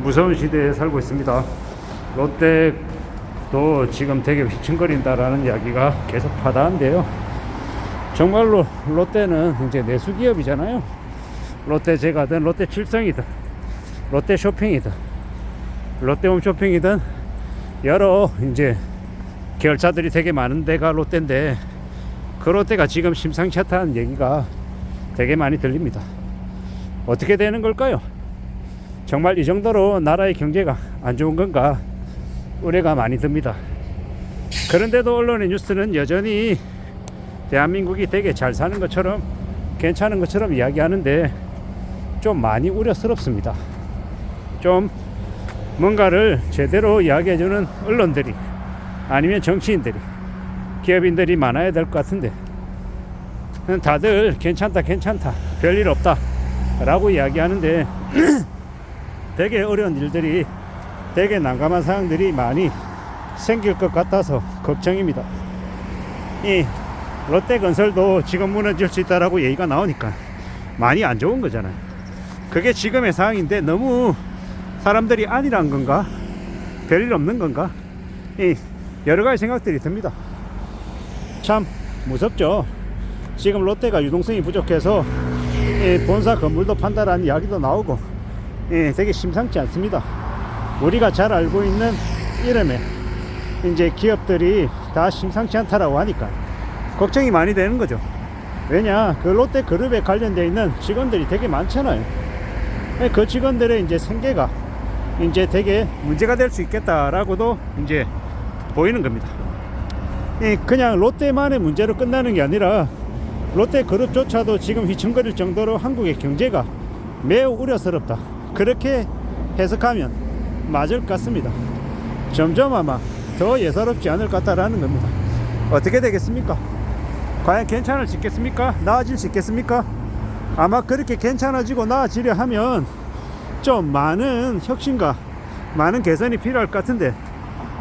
무서운 시대에 살고 있습니다. 롯데도 지금 되게 휘청거린다라는 이야기가 계속 하다한데요. 정말로 롯데는 이제 내수 기업이잖아요. 롯데 제과든 롯데 칠성이든 롯데 쇼핑이든 롯데홈 쇼핑이든 여러 이제 계열사들이 되게 많은 데가 롯데인데, 그 롯데가 지금 심상치 않다는 얘기가 되게 많이 들립니다. 어떻게 되는 걸까요? 정말 이 정도로 나라의 경제가 안 좋은 건가 우려가 많이 듭니다. 그런데도 언론의 뉴스는 여전히 대한민국이 되게 잘 사는 것처럼 괜찮은 것처럼 이야기하는데 좀 많이 우려스럽습니다. 좀 뭔가를 제대로 이야기해주는 언론들이 아니면 정치인들이 기업인들이 많아야 될 것 같은데, 다들 괜찮다 별일 없다 라고 이야기하는데 되게 어려운 일들이, 되게 난감한 상황들이 많이 생길 것 같아서 걱정입니다. 이 롯데건설도 지금 무너질 수 있다라고 얘기가 나오니까 많이 안 좋은 거잖아요. 그게 지금의 상황인데 너무 사람들이 아니란 건가, 별일 없는 건가, 이 여러 가지 생각들이 듭니다. 참 무섭죠. 지금 롯데가 유동성이 부족해서 본사 건물도 판다라는 이야기도 나오고 되게 심상치 않습니다. 우리가 잘 알고 있는 이름의 이제 기업들이 다 심상치 않다라고 하니까 걱정이 많이 되는 거죠. 왜냐, 그 롯데 그룹에 관련되어 있는 직원들이 되게 많잖아요. 그 직원들의 이제 생계가 이제 되게 문제가 될 수 있겠다라고도 이제 보이는 겁니다. 그냥 롯데만의 문제로 끝나는 게 아니라 롯데 그룹조차도 지금 휘청거릴 정도로 한국의 경제가 매우 우려스럽다, 그렇게 해석하면 맞을 것 같습니다. 점점 아마 더 예사롭지 않을 것 같다라는 겁니다. 어떻게 되겠습니까? 과연 괜찮을 수 있겠습니까? 나아질 수 있겠습니까? 아마 그렇게 괜찮아지고 나아지려 하면 좀 많은 혁신과 많은 개선이 필요할 것 같은데,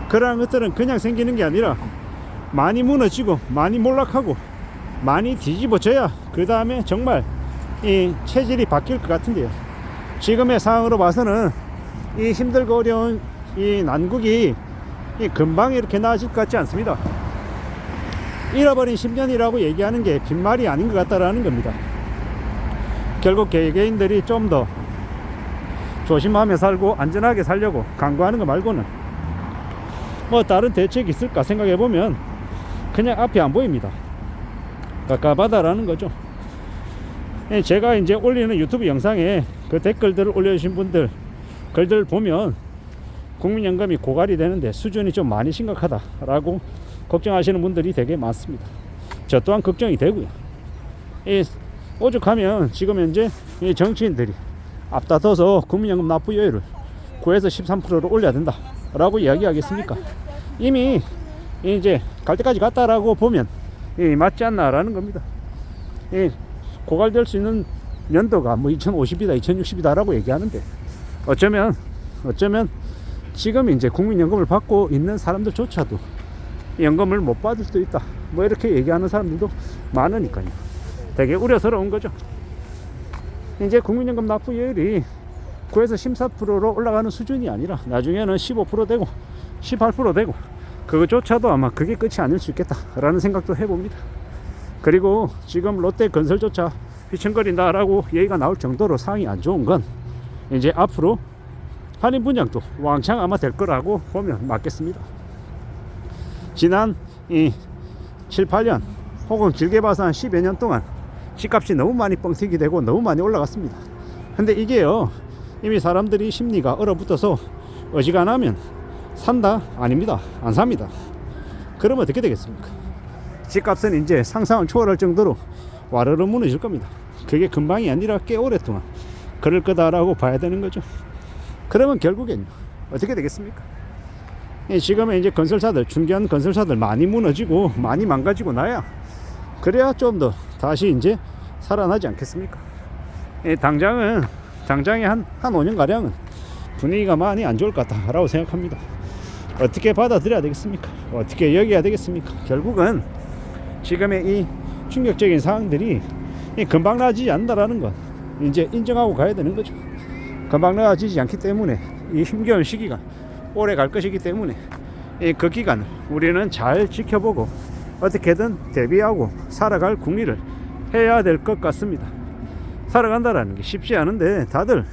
그러한 것들은 그냥 생기는 게 아니라 많이 무너지고 많이 몰락하고 많이 뒤집어져야 그 다음에 정말 이 체질이 바뀔 것 같은데요. 지금의 상황으로 봐서는 이 힘들고 어려운 이 난국이 금방 이렇게 나아질 것 같지 않습니다. 잃어버린 10년이라고 얘기하는 게 빈말이 아닌 것 같다라는 겁니다. 결국 개개인들이 좀 더 조심하며 살고 안전하게 살려고 강구하는 거 말고는 뭐 다른 대책이 있을까 생각해 보면 그냥 앞이 안 보입니다. 깝깝하다라는 거죠. 제가 이제 올리는 유튜브 영상에 그 댓글들을 올려주신 분들 글들 보면 국민연금이 고갈이 되는데 수준이 좀 많이 심각하다라고 걱정하시는 분들이 되게 많습니다. 저 또한 걱정이 되고요. 오죽하면 지금 현재 이 정치인들이 앞다퉈서 국민연금 납부율을 9에서 13%로 올려야 된다 라고 이야기하겠습니까? 이미 이제 갈 때까지 갔다라고 보면 맞지 않나라는 겁니다. 고갈될 수 있는 연도가 뭐 2050이다 2060이다 라고 얘기하는데, 어쩌면 지금 이제 국민연금을 받고 있는 사람들조차도 연금을 못 받을 수도 있다, 뭐 이렇게 얘기하는 사람들도 많으니까요. 되게 우려스러운 거죠. 이제 국민연금 납부율이 9에서 14%로 올라가는 수준이 아니라 나중에는 15% 되고 18% 되고 그것조차도 아마 그게 끝이 아닐 수 있겠다라는 생각도 해봅니다. 그리고 지금 롯데 건설조차 휘청거린다라고 얘기가 나올 정도로 상황이 안 좋은 건 이제 앞으로 한인 분양도 왕창 아마 될 거라고 보면 맞겠습니다. 지난 7, 8년 혹은 길게 봐서 한 10여 년 동안 집값이 너무 많이 뻥튀기 되고 너무 많이 올라갔습니다. 근데 이게요, 이미 사람들이 심리가 얼어붙어서 어지간하면 산다? 아닙니다. 안 삽니다. 그러면 어떻게 되겠습니까? 집값은 이제 상상을 초월할 정도로 와르르 무너질 겁니다. 그게 금방이 아니라 꽤 오랫동안 그럴 거다라고 봐야 되는 거죠. 그러면 결국엔 어떻게 되겠습니까? 지금은 이제 건설사들, 중견 건설사들 많이 무너지고 많이 망가지고 나야 그래야 좀 더 다시 이제 살아나지 않겠습니까? 당장에 한 5년가량은 분위기가 많이 안 좋을 것 같다라고 생각합니다. 어떻게 받아들여야 되겠습니까? 어떻게 여겨야 되겠습니까? 결국은 지금의 이 충격적인 상황들이 금방 나아지지 않는다라는 건 이제 인정하고 가야 되는 거죠. 금방 나아지지 않기 때문에 이 힘겨운 시기가 오래 갈 것이기 때문에 그 기간을 우리는 잘 지켜보고 어떻게든 대비하고 살아갈 궁리를 해야 될 것 같습니다. 살아간다라는 게 쉽지 않은데 다들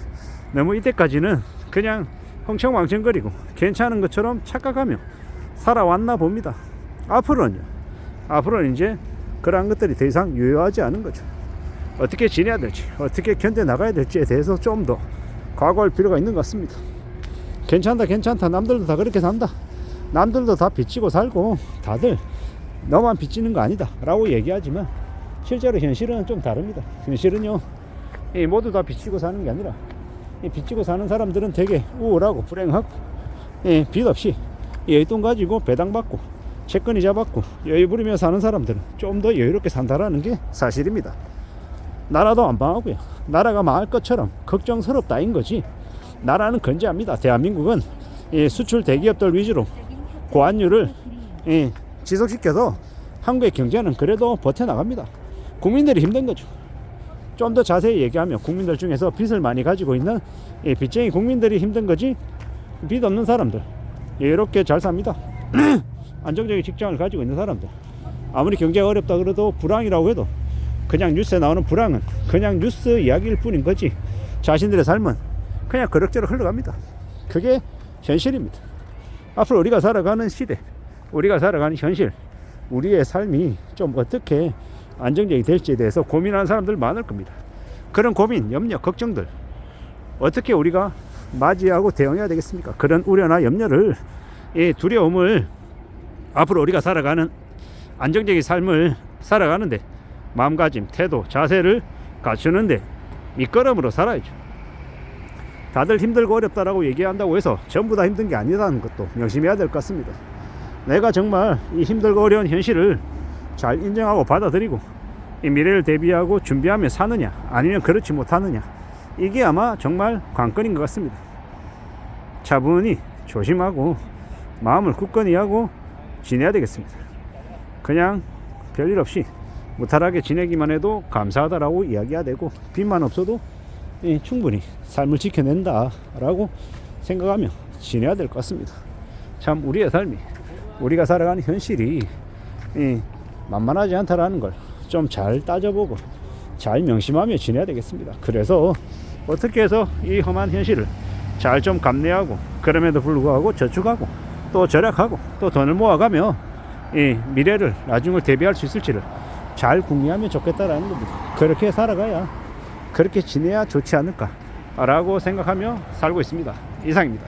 너무 이때까지는 그냥 흥청망청거리고 괜찮은 것처럼 착각하며 살아왔나 봅니다. 앞으로는 이제 그러한 것들이 더 이상 유효하지 않은 거죠. 어떻게 지내야 될지, 어떻게 견뎌 나가야 될지에 대해서 좀 더 각오할 필요가 있는 것 같습니다. 괜찮다, 남들도 다 그렇게 산다, 남들도 다 빚지고 살고 다들 너만 빚지는 거 아니다 라고 얘기하지만 실제로 현실은 좀 다릅니다. 현실은요, 모두 다 빚지고 사는 게 아니라 빚지고 사는 사람들은 되게 우울하고 불행하고 빚 없이 여윳돈 가지고 배당받고 채권이자 받고 여유 부리며 사는 사람들은 좀 더 여유롭게 산다라는 게 사실입니다. 나라도 안 망하고요, 나라가 망할 것처럼 걱정스럽다인 거지 나라는 건재합니다. 대한민국은 수출 대기업들 위주로 고환율을 지속시켜서 한국의 경제는 그래도 버텨나갑니다. 국민들이 힘든 거죠. 좀 더 자세히 얘기하면 국민들 중에서 빚을 많이 가지고 있는 빚쟁이 국민들이 힘든 거지 빚 없는 사람들 이렇게 잘 삽니다. 안정적인 직장을 가지고 있는 사람들, 아무리 경제가 어렵다 그래도 불황이라고 해도 그냥 뉴스에 나오는 불황은 그냥 뉴스 이야기일 뿐인 거지 자신들의 삶은 그냥 그럭저럭 흘러갑니다. 그게 현실입니다. 앞으로 우리가 살아가는 시대, 우리가 살아가는 현실, 우리의 삶이 좀 어떻게 안정적이 될지에 대해서 고민하는 사람들 많을 겁니다. 그런 고민, 염려, 걱정들 어떻게 우리가 맞이하고 대응해야 되겠습니까? 그런 우려나 염려를, 이 두려움을 앞으로 우리가 살아가는 안정적인 삶을 살아가는데 마음가짐, 태도, 자세를 갖추는데 밑거름으로 살아야죠. 다들 힘들고 어렵다라고 얘기한다고 해서 전부 다 힘든 게 아니라는 것도 명심해야 될 것 같습니다. 내가 정말 이 힘들고 어려운 현실을 잘 인정하고 받아들이고 이 미래를 대비하고 준비하며 사느냐 아니면 그렇지 못하느냐, 이게 아마 정말 관건인 것 같습니다. 차분히 조심하고 마음을 굳건히 하고 지내야 되겠습니다. 그냥 별일 없이 무탈하게 지내기만 해도 감사하다라고 이야기해야 되고 빚만 없어도 충분히 삶을 지켜낸다 라고 생각하며 지내야 될 것 같습니다. 참 우리의 삶이, 우리가 살아가는 현실이 만만하지 않다라는 걸 좀 잘 따져보고 잘 명심하며 지내야 되겠습니다. 그래서 어떻게 해서 이 험한 현실을 잘 좀 감내하고 그럼에도 불구하고 저축하고 또 절약하고 또 돈을 모아가며 미래를, 나중을 대비할 수 있을지를 잘 궁리하면 좋겠다라는 겁니다. 그렇게 살아가야, 그렇게 지내야 좋지 않을까 라고 생각하며 살고 있습니다. 이상입니다.